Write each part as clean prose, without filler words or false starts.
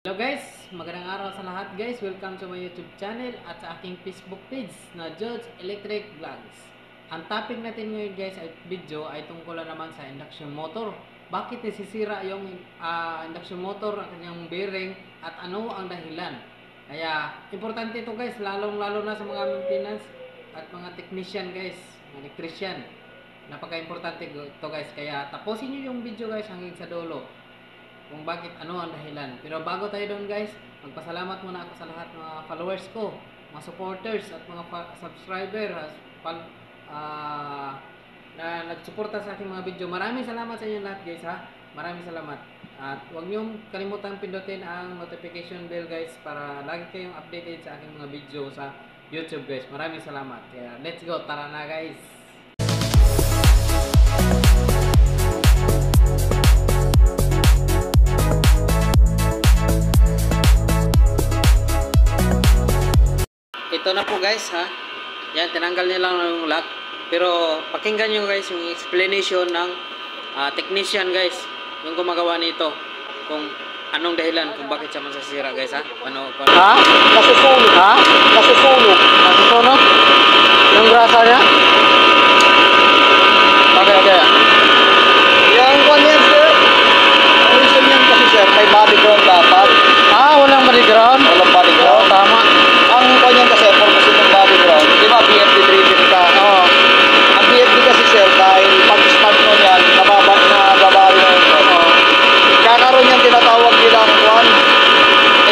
Hello guys, magandang araw sa lahat guys. Welcome to my YouTube channel at sa aking Facebook page na George Electric Vlogs. Ang topic natin ngayon guys ay video ay tungkol naman sa induction motor. Bakit nasisira yung induction motor, ang kanyang bearing at ano ang dahilan? Kaya importante ito guys, lalong-lalo na sa mga maintenance at mga technician guys, mga electrician. Napaka-importante ito guys. Kaya tapusin nyo yung video guys hanggang sa dulo kung bakit ano ang dahilan. Pero bago tayo doon guys, magpasalamat muna ako sa lahat ng mga followers ko, mga supporters at mga subscriber na nagsuporta sa aking mga video. Maraming salamat sa inyo lahat guys ha. Maraming salamat. At huwag niyong kalimutang pindutin ang notification bell guys para lagi kayong updated sa aking mga video sa YouTube guys. Maraming salamat. Kaya let's go, tara na guys. Ito na po guys ha. Yan, tinanggal niya lang yung lock. Pero pakinggan nyo guys yung explanation ng technician guys. Yung gumagawa nito. Kung anong dahilan kung bakit siya masasira guys ha. Paano? Ha? Nasusunog. Ha? Nasusunog. Nasusunog? Yung grasa niya? Okay. Yung one yan sir. Ang reason yan kasi sir, may body ground dapat. Walang body ground? Walang body ground. Tama. Ang kanyan kasi, purpose ng body ground, di ba BFD driven ka? Oo. Ang BFD kasi sir, dahil pag-start mo yan, nababari na ito. Kakaroon yan tinatawag nilang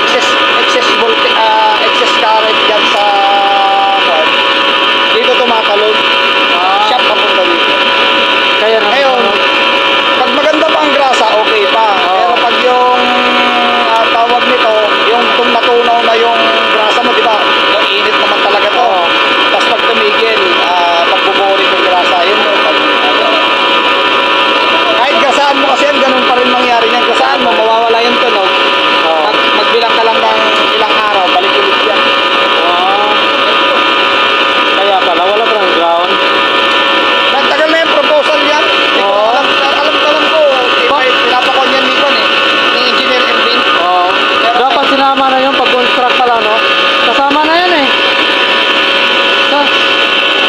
excess current yan sa dito tumatalon. Shop papunta dito. Kaya na. Ngayon, pag maganda pa ang grasa, okay pa. Pero pag yung tawag nito, yung natunaw na yung grasa mo, di ba? Mainit naman talaga to. Tapos pag tumigil, pagbuboring yung grasa, yun yung kahit gasaan mo kasi yan, ganun pa rin mangyari niyan. Gasaan mo, mawawala yung tunog. Magbilang ka lang ng ilang araw, balik ulit yan. Kaya pala, wala pa ng ground. Nagtagal na yung proposal yan. Alam ko, pinapakon yan Nikon ni Engineer Elvin. Dapat sinama na yung pag-construct pala, no? Kasama na yan eh. So,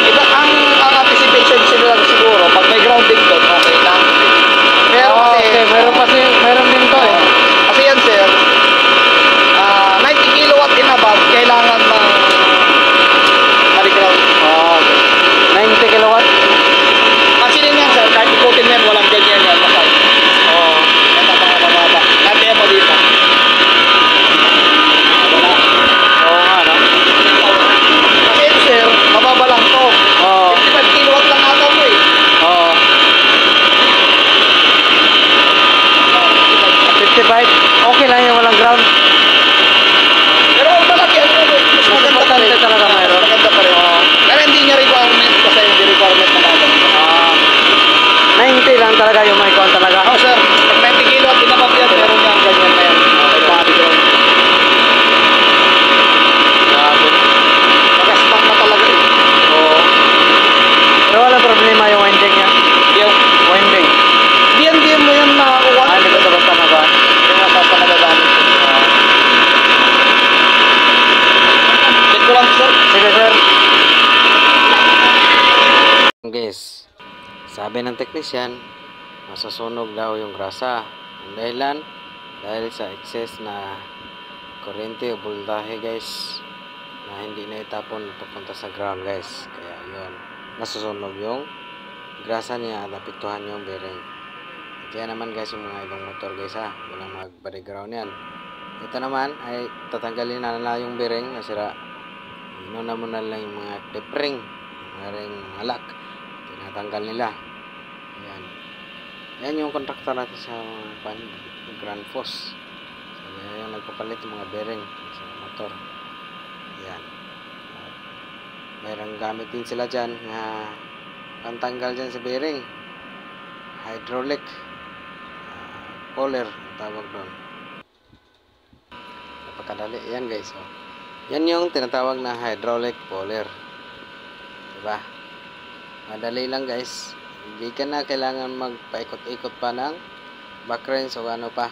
ito ang anticipation sila siguro. Pag may grounding doon, okay lang. Pero kasi, meron din to eh. Kasi yan sir, 90 kilowatt in above, kailangan ng ground. Okay. 90 kilowatt? Kasi din yan sir, kahit ikutin yan, walang ganyan yan. Masay. Yan napakababa. Nandiyan mo dito. Kasi sir, mababa lang to. 55 kilowatt lang ata mo eh. 55? Okay lang yung walang ground. Pero malaki ano, mas maganda pa rin. Talaga mayroon. Maganda pa rin. Pero hindi niya requirement kasi hindi requirement na natin. 90 lang talaga yung may kuhan talaga. Sir, pag 90 kilowatt dinabab yan, meron niya ang ganyan na yan. Okay, body ground. Nakaspang na talaga eh. Pero wala problema yung winding niya. Yung winding. Hindi mo yan nakakuha. Hindi ko basta naba. Hindi mo basta nagagamit. Check ko lang sir. Sige sir. Guys, sabi ng technician, masasunog daw yung grasa. Ang dahilan, dahil sa excess na kuryente o voltahe guys, na hindi na itapon papunta sa ground guys. Kaya yun, nasusunog yung grasa niya at apektuhan yung bearing. Kaya naman guys, yung mga ibang motor guys ha, walang mag-body ground yan. Ito naman ay tatanggalin na yung bearing na sira. Inuna mo na lang yung mga clip ring, mga lock, tinatanggal nila. Ayan. Yan yung kontraktor natin sa Grand Foss. So, yung nagpapalit yung mga bearing sa motor. Ayan. Mayroong gamit din sila dyan na pantanggal dyan sa bearing. Hydraulic puller ang tawag doon. Napakadali yan guys. Yan yung tinatawag na hydraulic puller. Diba? Madali lang guys. Hindi ka na kailangan magpaikot-ikot pa ng back wrench o ano pa.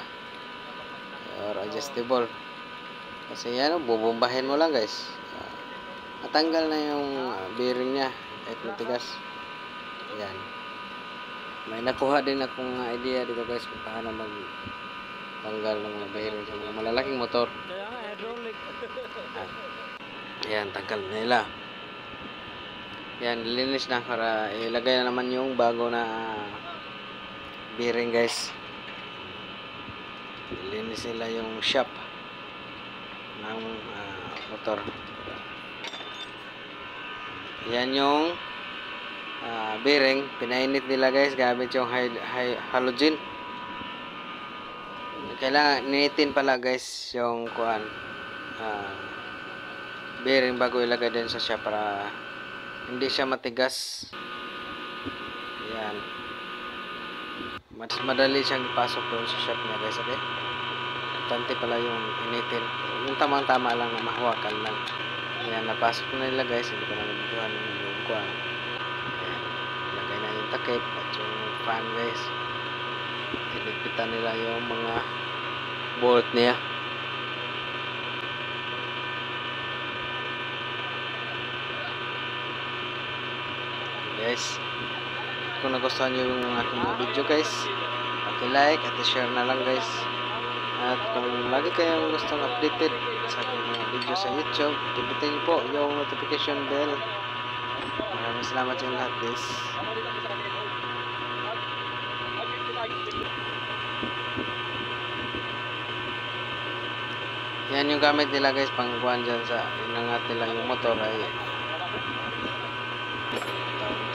Or adjustable. Kasi yan, bubombahin mo lang guys. Matanggal na yung bearing niya kahit matigas. Yan. May nakuha din akong idea dito guys kung paano magtanggal ng mga bearing sa mga malalaking motor. Yan, tanggal na nila. Yan, linis na para ilagay na naman yung bago na bearing guys. Linis nila yung shop ng motor. Yan yung bearing, pinainit nila guys gamit yung halogen. Kailangan initin pala guys yung bearing bago ilagay din sa shop para hindi siya matigas. Yan, mas madali siyang ipasok doon sa shop niya guys. Okay, importante pala yung initin, yung tamang-tama lang na mahawakan lang. Yan, napasok na nila guys, hindi ko na nabubuhan yung kuhan. Lagay na yung takip at yung fan guys. Tinigpitan nila yung mga bolt niya. Guys, kung nagustuhan nyo yung aking mga video guys, paki-like at i-share na lang guys. At kung lagi kayong gustong updated sa aking mga video sa YouTube, pindutin niyo po yung notification bell. Maraming salamat sa lahat guys. Yan yung gamit nila guys, pangkuhan dyan sa inangat nila yung motor ay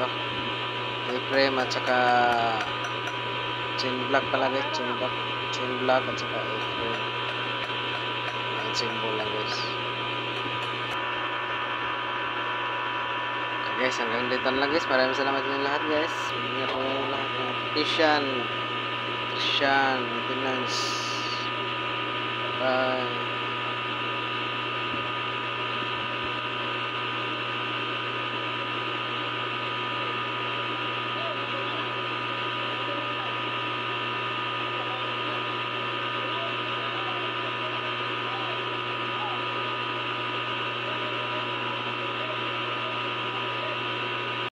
ito, A-frame at saka chain block pala guys, chain block at saka A-frame. Yan, symbol lang guys. Okay guys, hanggang dito na lang guys. Maraming salamat sa lahat guys. Ingat po lahat ng Christian maintenance. Bye.